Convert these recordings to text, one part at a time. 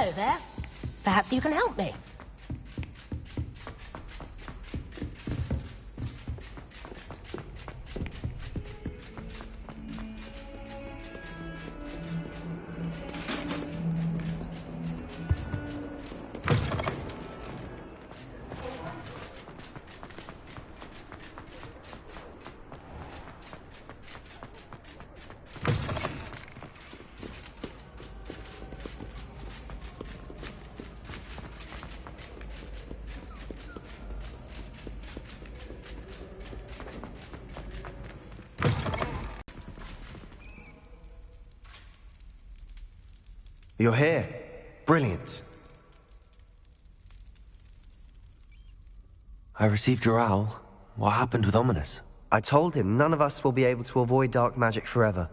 Hello there. Perhaps you can help me. You're here. Brilliant. I received your owl. What happened with Ominous? I told him none of us will be able to avoid dark magic forever.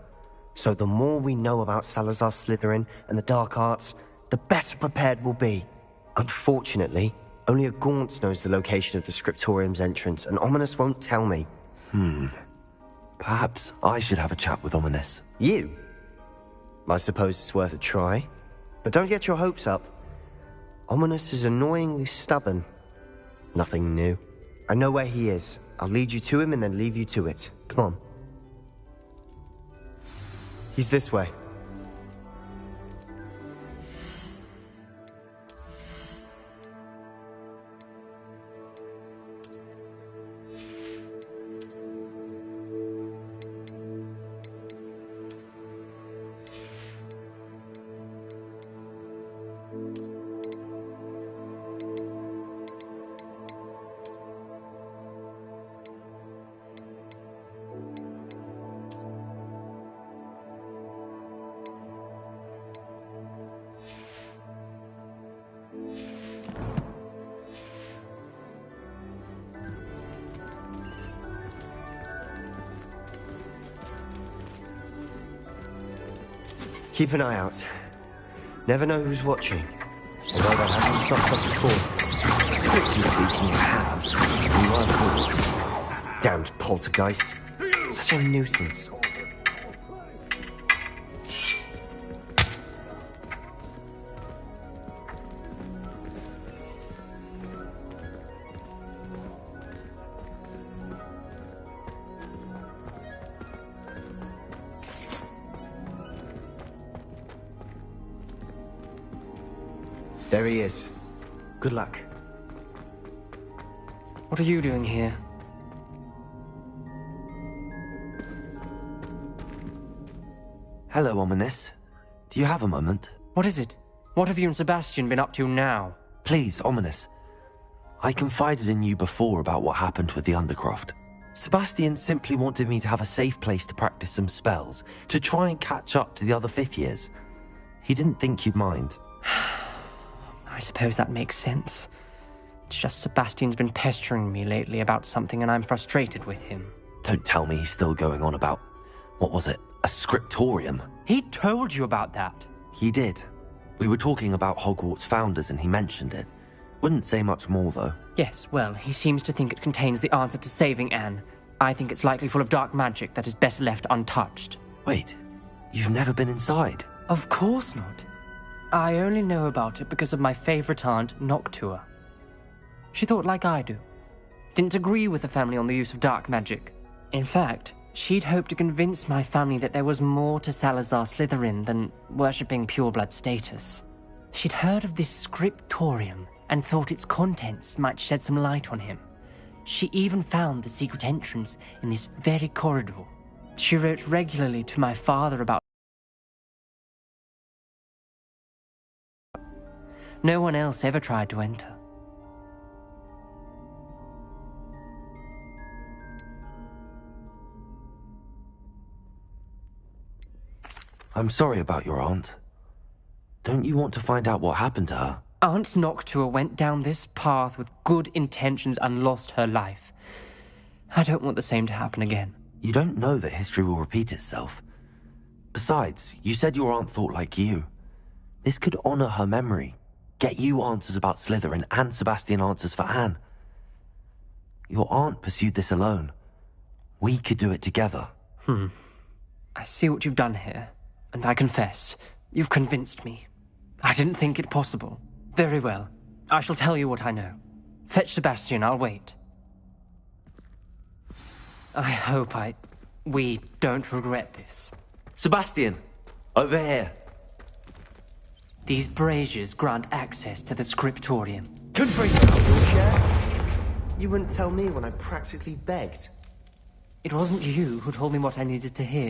So the more we know about Salazar Slytherin and the dark arts, the better prepared we'll be. Unfortunately, only a Gaunt knows the location of the Scriptorium's entrance, and Ominous won't tell me. Perhaps I should have a chat with Ominous. You? I suppose it's worth a try. But don't get your hopes up. Ominous is annoyingly stubborn. Nothing new. I know where he is. I'll lead you to him and then leave you to it. Come on. He's this way. Keep an eye out. Never know who's watching. Although that hasn't stopped us before. Strictly speaking, it has. You are cool. Damned poltergeist. Such a nuisance. There he is. Good luck. What are you doing here? Hello, Ominous. Do you have a moment? What is it? What have you and Sebastian been up to now? Please, Ominous. I confided in you before about what happened with the Undercroft. Sebastian simply wanted me to have a safe place to practice some spells, to try and catch up to the other fifth years. He didn't think you'd mind. I suppose that makes sense. It's just Sebastian's been pestering me lately about something and I'm frustrated with him. Don't tell me he's still going on about, what was it, a scriptorium? He told you about that? He did. We were talking about Hogwarts founders and he mentioned it. Wouldn't say much more though. Yes, well, he seems to think it contains the answer to saving Anne. I think it's likely full of dark magic that is better left untouched. Wait, you've never been inside? Of course not. I only know about it because of my favorite aunt, Noctua. She thought like I do. Didn't agree with the family on the use of dark magic. In fact, she'd hoped to convince my family that there was more to Salazar Slytherin than worshipping pureblood status. She'd heard of this scriptorium and thought its contents might shed some light on him. She even found the secret entrance in this very corridor. She wrote regularly to my father about no one else ever tried to enter. I'm sorry about your aunt. Don't you want to find out what happened to her? Aunt Noctua went down this path with good intentions and lost her life. I don't want the same to happen again. You don't know that history will repeat itself. Besides, you said your aunt thought like you. This could honor her memory. Get you answers about Slytherin and Sebastian answers for Anne. Your aunt pursued this alone. We could do it together. I see what you've done here, and I confess, you've convinced me. I didn't think it possible. Very well. I shall tell you what I know. Fetch Sebastian, I'll wait. I hope we don't regret this. Sebastian! Over here! These braziers grant access to the scriptorium. Confringo, your share? You wouldn't tell me when I practically begged. It wasn't you who told me what I needed to hear.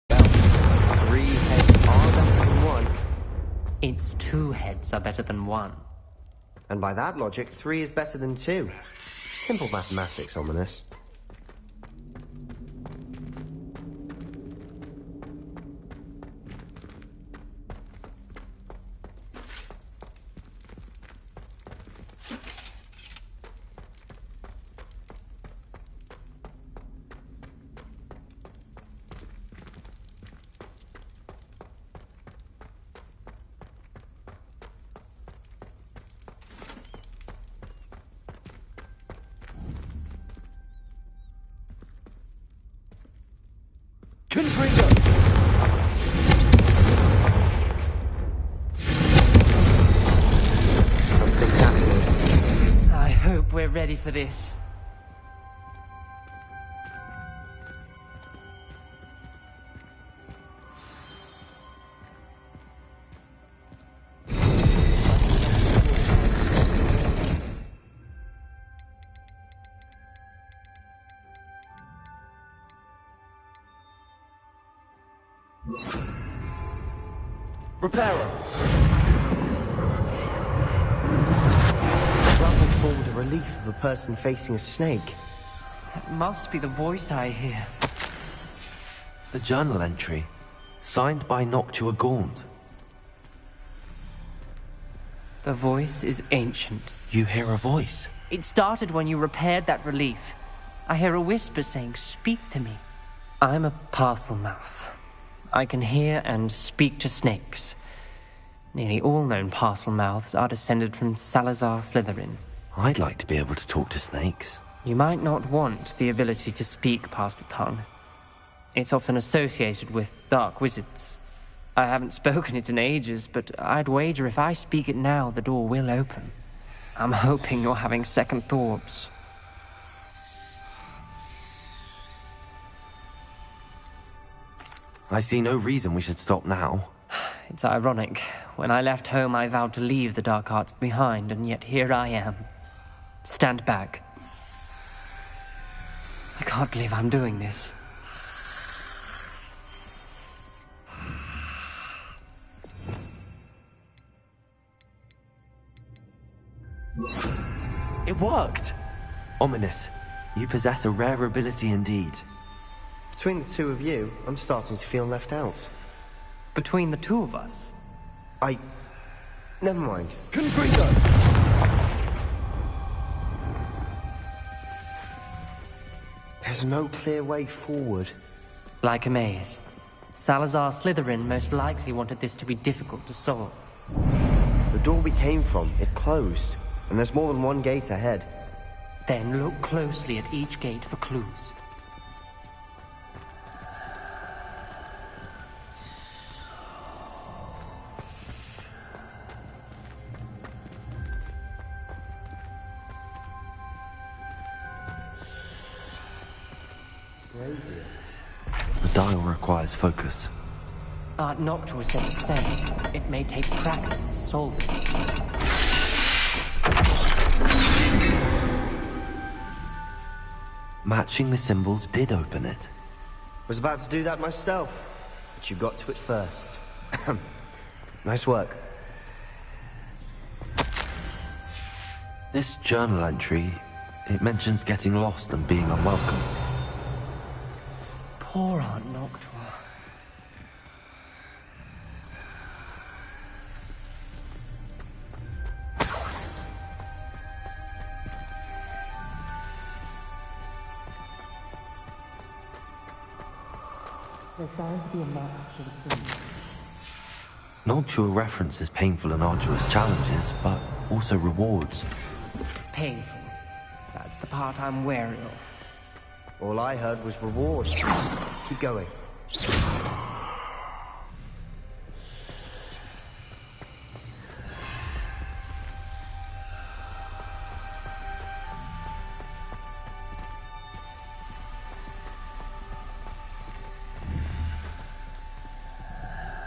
3 heads are better than 1. Its 2 heads are better than 1. And by that logic, 3 is better than 2. Simple mathematics, Ominous. Something's happening. I hope we're ready for this. Reparo! Rather formed a relief of a person facing a snake. That must be the voice I hear. The journal entry, signed by Noctua Gaunt. The voice is ancient. You hear a voice. It started when you repaired that relief. I hear a whisper saying, "Speak to me." I'm a parcel mouth. I can hear and speak to snakes. Nearly all known parcel mouths are descended from Salazar Slytherin. I'd like to be able to talk to snakes. You might not want the ability to speak past the tongue. It's often associated with dark wizards. I haven't spoken it in ages, but I'd wager if I speak it now, the door will open. I'm hoping you're having second thoughts. I see no reason we should stop now. It's ironic. When I left home, I vowed to leave the dark arts behind, and yet here I am. Stand back. I can't believe I'm doing this. It worked! Ominous, you possess a rare ability indeed. Between the 2 of you, I'm starting to feel left out. Between the 2 of us? Never mind. Confringo! There's no clear way forward. Like a maze. Salazar Slytherin most likely wanted this to be difficult to solve. The door we came from, it closed. And there's more than one gate ahead. Then look closely at each gate for clues. The dial requires focus. Art Noctua said the same. It may take practice to solve it. Matching the symbols did open it. Was about to do that myself, but you got to it first. Nice work. This journal entry, it mentions getting lost and being unwelcome. Poor Aunt Noctua. Noctua references painful and arduous challenges, but also rewards. Painful. That's the part I'm wary of. All I heard was rewards. Keep going.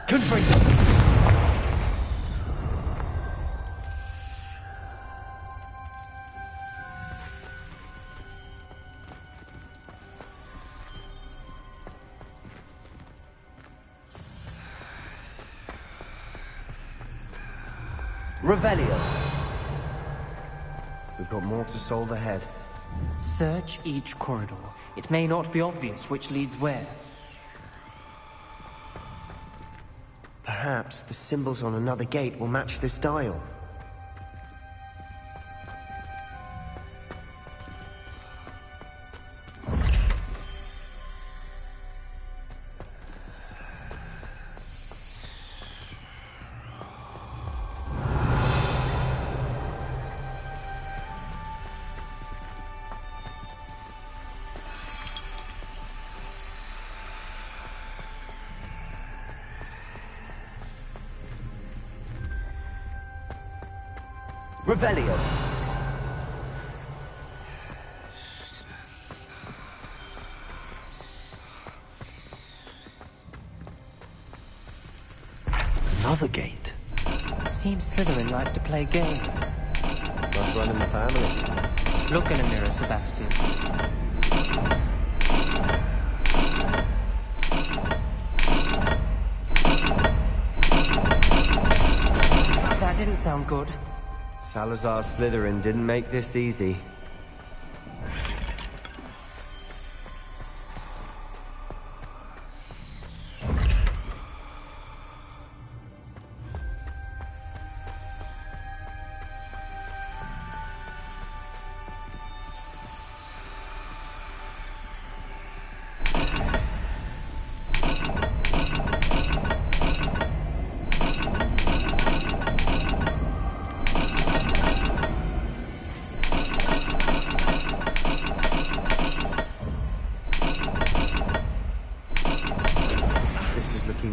Confringo! Revelio. We've got more to solve ahead. Search each corridor. It may not be obvious which leads where. Perhaps the symbols on another gate will match this dial. Revelio. Another gate. Seems Slytherin like to play games. Must run in the family. Look in a mirror, Sebastian. That didn't sound good. Salazar Slytherin didn't make this easy.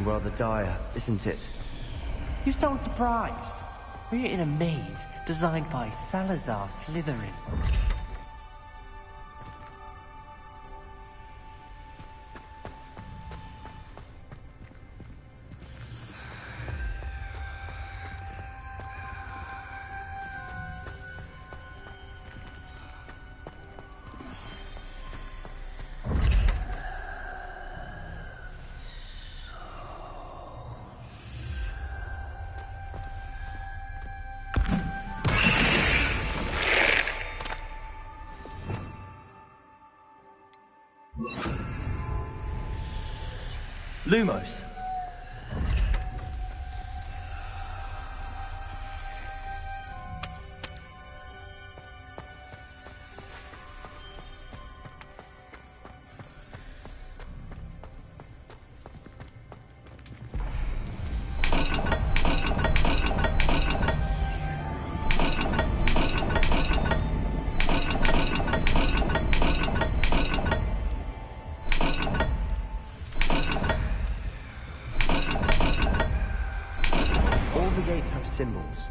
Rather dire, isn't it? You sound surprised. We're in a maze designed by Salazar Slytherin. Lumos. Have symbols,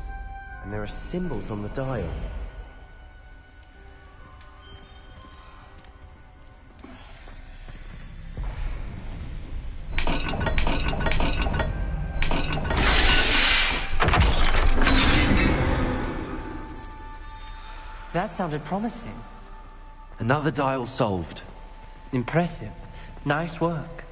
and there are symbols on the dial. That sounded promising. Another dial solved. Impressive. Nice work.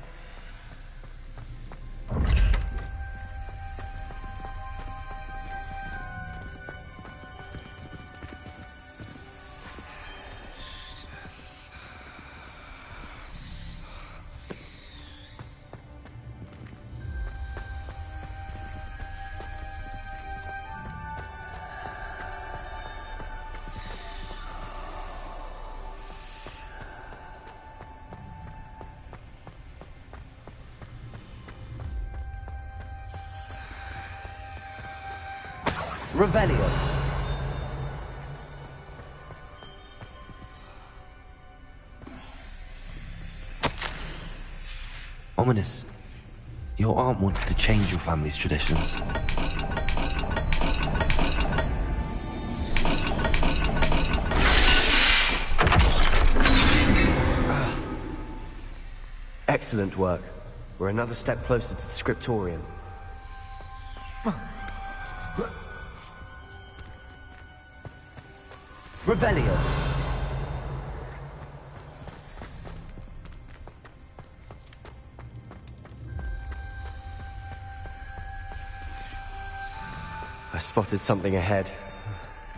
Revelio. Ominous. Your aunt wanted to change your family's traditions. Excellent work. We're another step closer to the scriptorium. Revelio. I spotted something ahead.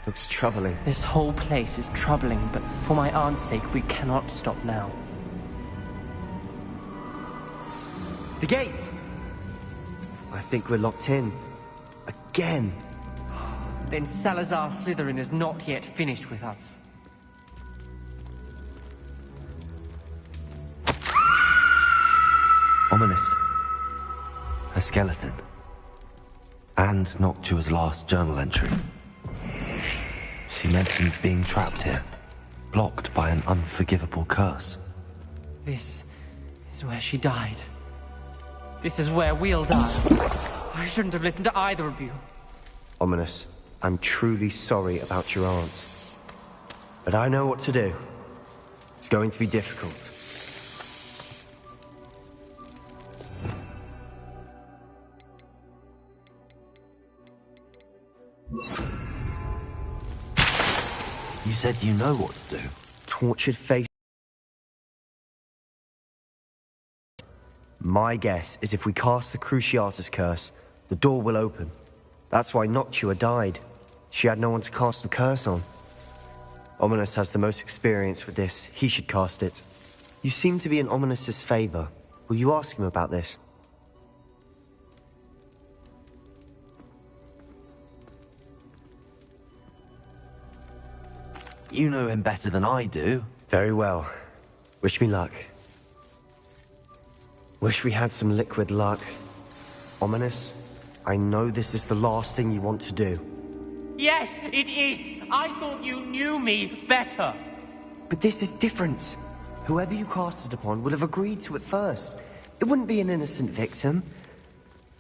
Looks troubling. This whole place is troubling, but for my aunt's sake, we cannot stop now. The gate! I think we're locked in. Again. Then Salazar Slytherin is not yet finished with us. Ominous. A skeleton. And Noctua's last journal entry. She mentions being trapped here, blocked by an unforgivable curse. This is where she died. This is where we'll die. I shouldn't have listened to either of you. Ominous, I'm truly sorry about your aunt. But I know what to do. It's going to be difficult. You said you know what to do. Tortured face. My guess is if we cast the Cruciatus curse, the door will open. That's why Noctua died. She had no one to cast the curse on. Ominous has the most experience with this. He should cast it. You seem to be in Ominous's favor. Will you ask him about this? You know him better than I do. Very well. Wish me luck. Wish we had some liquid luck. Ominous, I know this is the last thing you want to do. Yes, it is. I thought you knew me better. But this is different. Whoever you cast it upon would have agreed to it first. It wouldn't be an innocent victim.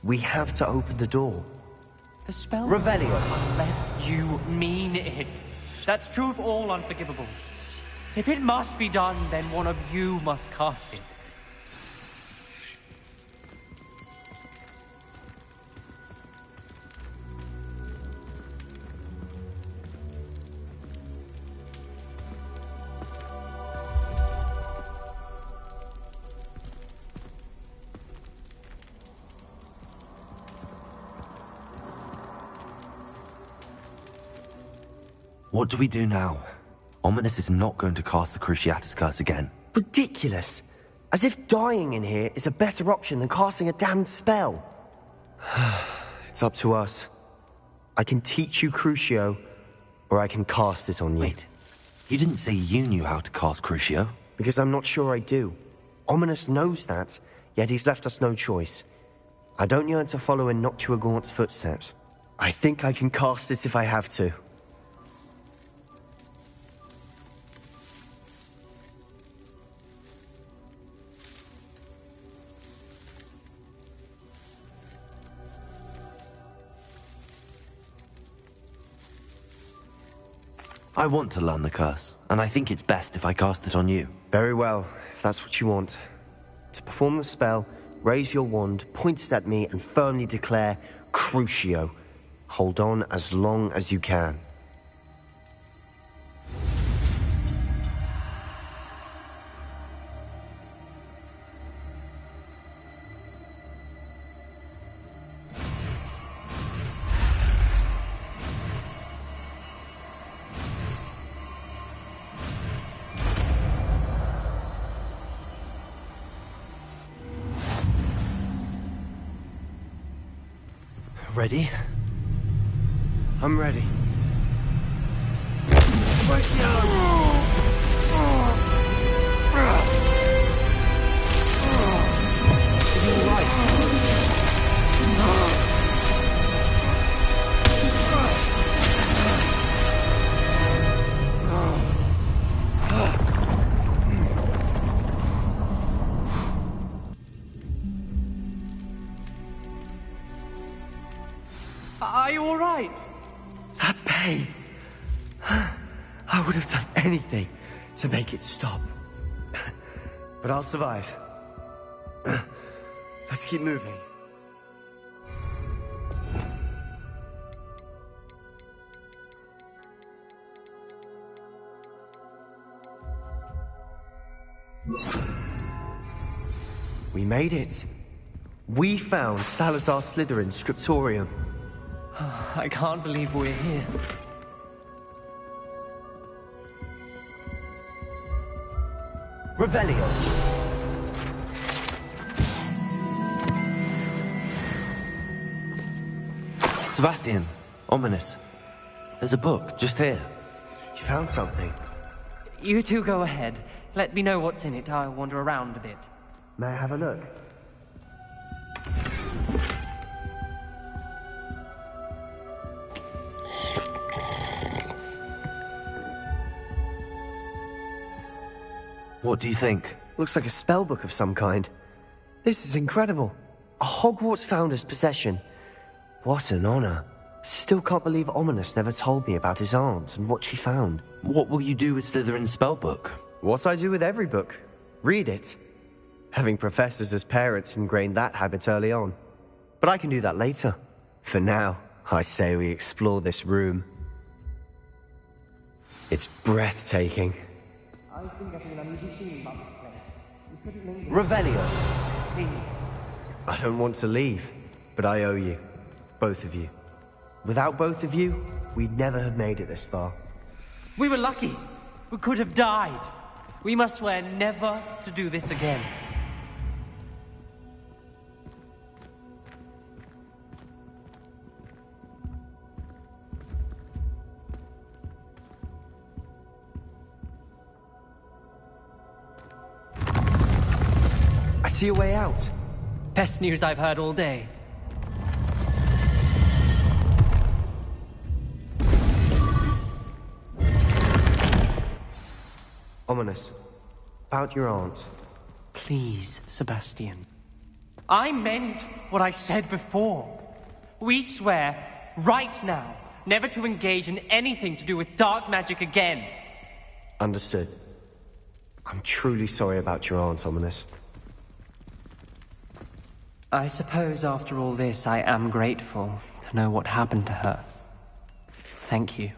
We have to open the door. The spell... Revelio. Unless you mean it. That's true of all unforgivables. If it must be done, then one of you must cast it. What do we do now? Ominous is not going to cast the Cruciatus curse again. Ridiculous. As if dying in here is a better option than casting a damned spell. It's up to us. I can teach you Crucio, or I can cast it on you. Wait, you didn't say you knew how to cast Crucio? Because I'm not sure I do. Ominous knows that, yet he's left us no choice. I don't yearn to follow in Noctua Gaunt's footsteps. I think I can cast it if I have to. I want to learn the curse, and I think it's best if I cast it on you. Very well, if that's what you want. To perform the spell, raise your wand, point it at me, and firmly declare, Crucio. Hold on as long as you can. Ready? I'm ready. Are you all right? That pain. I would have done anything to make it stop. But I'll survive. Let's keep moving. We made it. We found Salazar Slytherin's scriptorium. I can't believe we're here. Revelio. Sebastian, ominous. There's a book just here. You found something. You two go ahead. Let me know what's in it. I'll wander around a bit. May I have a look? What do you think? Looks like a spellbook of some kind. This is incredible. A Hogwarts founder's possession. What an honor. Still can't believe Ominous never told me about his aunt and what she found. What will you do with Slytherin's spellbook? What I do with every book. Read it. Having professors as parents ingrained that habit early on. But I can do that later. For now, I say we explore this room. It's breathtaking. I think I've been unusually feeling about this place. We couldn't linger. Revelio. Please. I don't want to leave, but I owe you. Both of you. Without both of you, we'd never have made it this far. We were lucky. We could have died. We must swear never to do this again. I see a way out. Best news I've heard all day. Ominous. About your aunt. Please, Sebastian. I meant what I said before. We swear, right now, never to engage in anything to do with dark magic again. Understood. I'm truly sorry about your aunt, Ominous. I suppose after all this, I am grateful to know what happened to her. Thank you.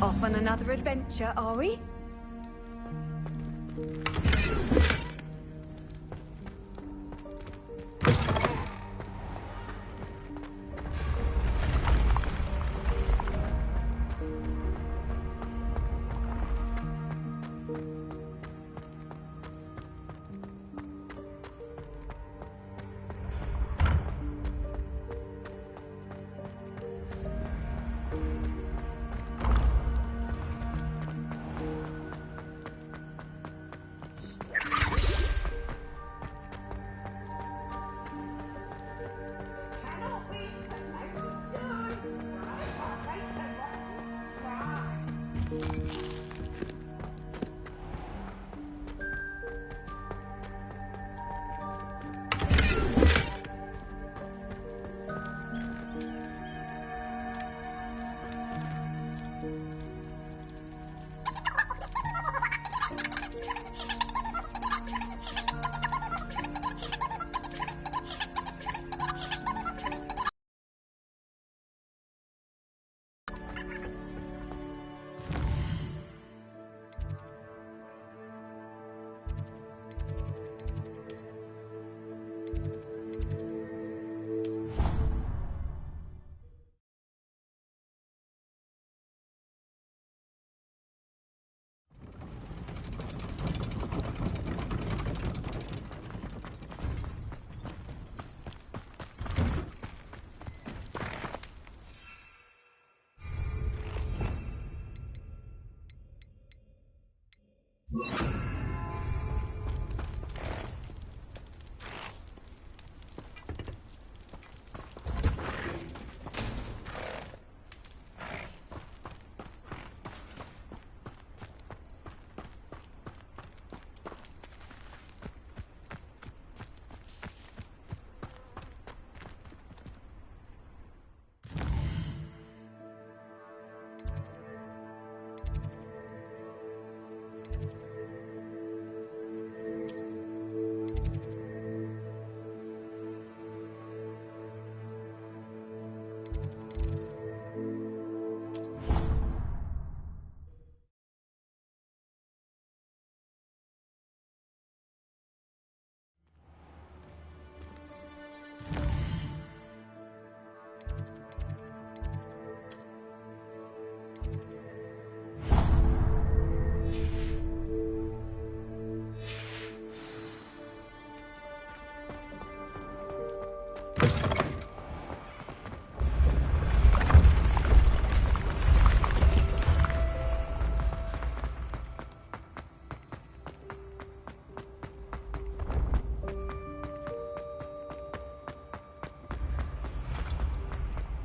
Off on another adventure, are we?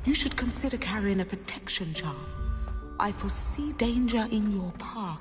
You should consider carrying a protection charm. I foresee danger in your path.